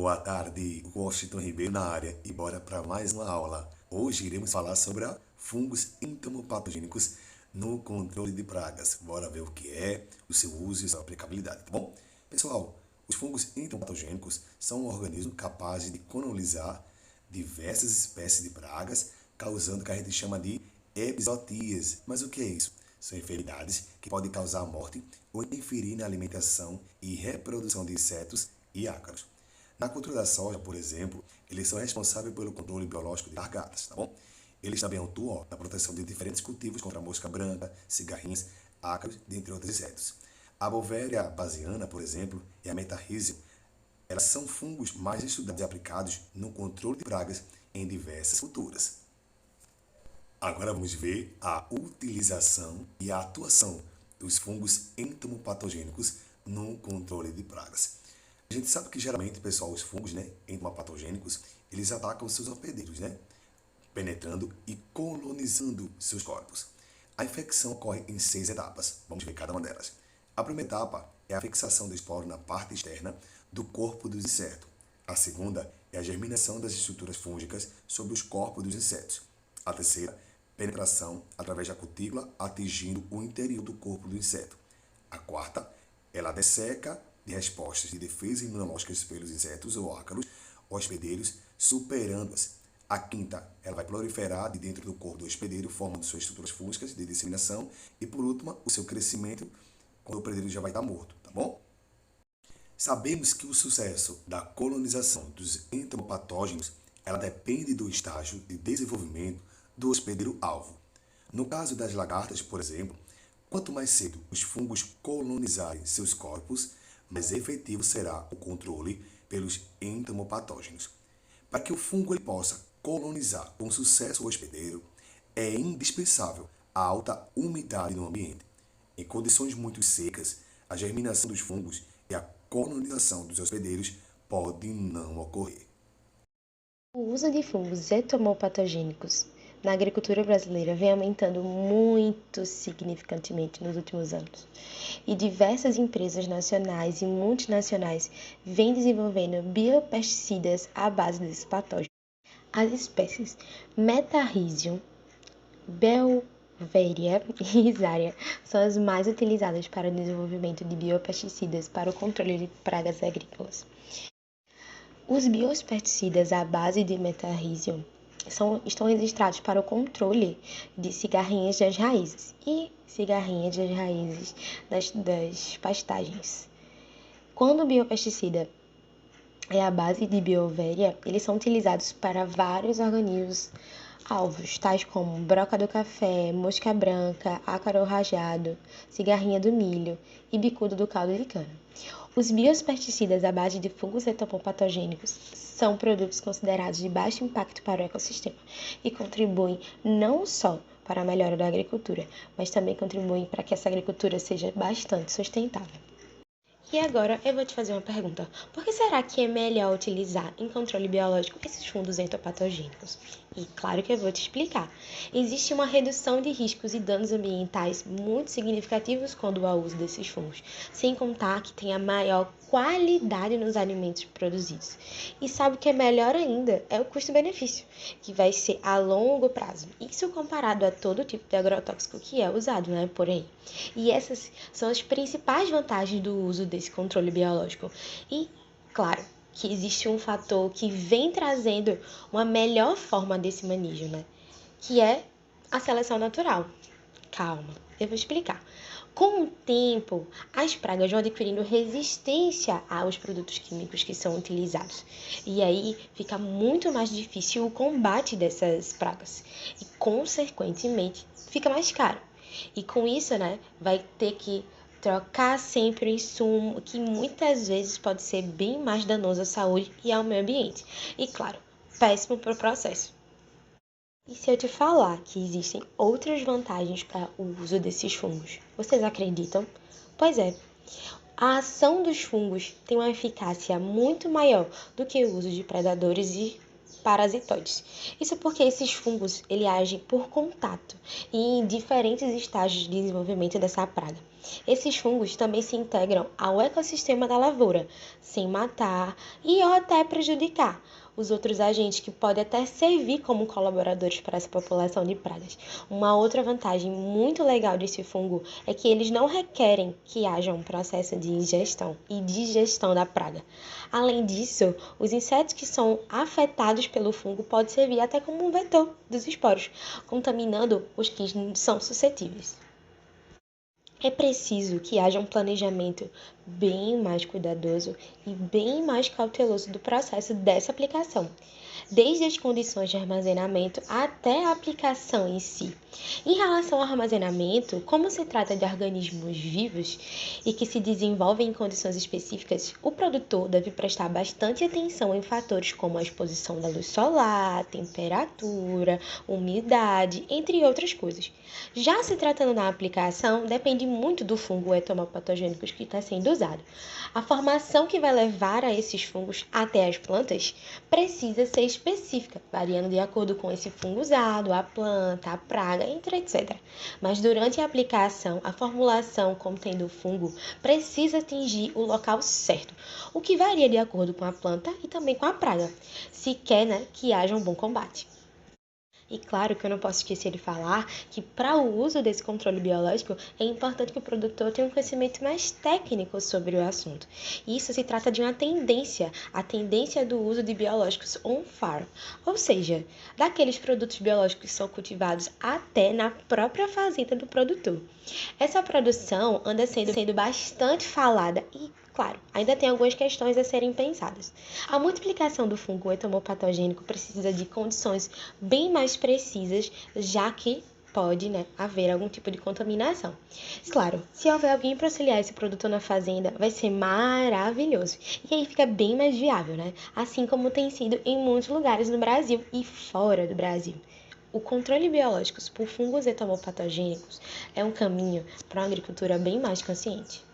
Boa tarde, Washington Ribeiro na área e bora para mais uma aula. Hoje iremos falar sobre fungos entomopatogênicos no controle de pragas. Bora ver o que é, o seu uso e sua aplicabilidade, tá bom? Pessoal, os fungos entomopatogênicos são organismos capazes de colonizar diversas espécies de pragas, causando o que a gente chama de epizootias. Mas o que é isso? São enfermidades que podem causar morte ou interferir na alimentação e reprodução de insetos e ácaros. Na cultura da soja, por exemplo, eles são responsáveis pelo controle biológico de largatas, tá bom? Eles também atuam na proteção de diferentes cultivos contra a mosca branca, cigarrinhas, ácaros, dentre outros insetos. A Beauveria bassiana, por exemplo, e a Metarrhizium, elas são fungos mais estudados e aplicados no controle de pragas em diversas culturas. Agora vamos ver a utilização e a atuação dos fungos entomopatogênicos no controle de pragas. A gente sabe que geralmente, pessoal, os fungos, entomopatogênicos, eles atacam seus hospedeiros, penetrando e colonizando seus corpos. A infecção ocorre em 6 etapas. Vamos ver cada uma delas. A primeira etapa é a fixação do esporo na parte externa do corpo dos insetos. A segunda é a germinação das estruturas fúngicas sobre os corpos dos insetos. A terceira, penetração através da cutícula, atingindo o interior do corpo do inseto. A quarta, ela desseca de respostas de defesa imunológica pelos insetos ou ácaros hospedeiros, superando-as. A quinta, ela vai proliferar de dentro do corpo do hospedeiro, formando suas estruturas fúngicas de disseminação. E por último, o seu crescimento, quando o hospedeiro já vai estar morto, tá bom? Sabemos que o sucesso da colonização dos entomopatógenos, ela depende do estágio de desenvolvimento do hospedeiro-alvo. No caso das lagartas, por exemplo, quanto mais cedo os fungos colonizarem seus corpos, mais efetivo será o controle pelos entomopatógenos. Para que o fungo ele possa colonizar com sucesso o hospedeiro, é indispensável a alta umidade no ambiente. Em condições muito secas, a germinação dos fungos e a colonização dos hospedeiros pode não ocorrer. O uso de fungos entomopatogênicos na agricultura brasileira vem aumentando muito significantemente nos últimos anos. E diversas empresas nacionais e multinacionais vêm desenvolvendo biopesticidas à base desses patógenos. As espécies Metarrhizium, Beauveria e Risaria são as mais utilizadas para o desenvolvimento de biopesticidas para o controle de pragas agrícolas. Os biopesticidas à base de Metarrhizium estão registrados para o controle de cigarrinhas das raízes e cigarrinhas das raízes das pastagens. Quando o biopesticida é à base de Beauveria, eles são utilizados para vários organismos alvos, tais como broca do café, mosca branca, ácaro rajado, cigarrinha do milho e bicudo do caldo de cana. Os biopesticidas à base de fungos entomopatogênicos são produtos considerados de baixo impacto para o ecossistema e contribuem não só para a melhora da agricultura, mas também contribuem para que essa agricultura seja bastante sustentável. E agora eu vou te fazer uma pergunta. Por que será que é melhor utilizar em controle biológico esses fungos entomopatogênicos? E claro que eu vou te explicar. Existe uma redução de riscos e danos ambientais muito significativos quando há uso desses fungos, sem contar que tem a maior qualidade nos alimentos produzidos. E sabe o que é melhor ainda? É o custo-benefício, que vai ser a longo prazo. Isso comparado a todo tipo de agrotóxico que é usado, por aí. E essas são as principais vantagens do uso desse controle biológico. E, claro, que existe um fator que vem trazendo uma melhor forma desse manejo, que é a seleção natural. Calma, eu vou explicar. Com o tempo, as pragas vão adquirindo resistência aos produtos químicos que são utilizados. E aí fica muito mais difícil o combate dessas pragas. E, consequentemente, fica mais caro. E com isso, vai ter que trocar sempre o insumo, que muitas vezes pode ser bem mais danoso à saúde e ao meio ambiente. E, claro, péssimo para o processo. E se eu te falar que existem outras vantagens para o uso desses fungos, vocês acreditam? Pois é, a ação dos fungos tem uma eficácia muito maior do que o uso de predadores e parasitoides. Isso porque esses fungos agem por contato e em diferentes estágios de desenvolvimento dessa praga. Esses fungos também se integram ao ecossistema da lavoura, sem matar e ou até prejudicar os outros agentes que podem até servir como colaboradores para essa população de pragas. Uma outra vantagem muito legal desse fungo é que eles não requerem que haja um processo de ingestão e digestão da praga. Além disso, os insetos que são afetados pelo fungo podem servir até como um vetor dos esporos, contaminando os que são suscetíveis. É preciso que haja um planejamento bem mais cuidadoso e bem mais cauteloso do processo dessa aplicação, desde as condições de armazenamento até a aplicação em si. Em relação ao armazenamento, como se trata de organismos vivos e que se desenvolvem em condições específicas, o produtor deve prestar bastante atenção em fatores como a exposição da luz solar, temperatura, umidade, entre outras coisas. Já se tratando da aplicação, depende muito do fungo entomopatogênico que está sendo usado. A formação que vai levar a esses fungos até as plantas precisa ser específica, variando de acordo com esse fungo usado, a planta, a praga, etc. Mas durante a aplicação, a formulação contendo o fungo precisa atingir o local certo, o que varia de acordo com a planta e também com a praga, se quer, que haja um bom combate. E claro que eu não posso esquecer de falar que para o uso desse controle biológico é importante que o produtor tenha um conhecimento mais técnico sobre o assunto. Isso se trata de uma tendência, a tendência do uso de biológicos on-farm, ou seja, daqueles produtos biológicos que são cultivados até na própria fazenda do produtor. Essa produção anda sendo bastante falada e, claro, ainda tem algumas questões a serem pensadas. A multiplicação do fungo entomopatogênico precisa de condições bem mais precisas, já que pode, haver algum tipo de contaminação. Claro, se houver alguém para auxiliar esse produtor na fazenda, vai ser maravilhoso. E aí fica bem mais viável, Assim como tem sido em muitos lugares no Brasil e fora do Brasil. O controle biológico por fungos entomopatogênicos é um caminho para uma agricultura bem mais consciente.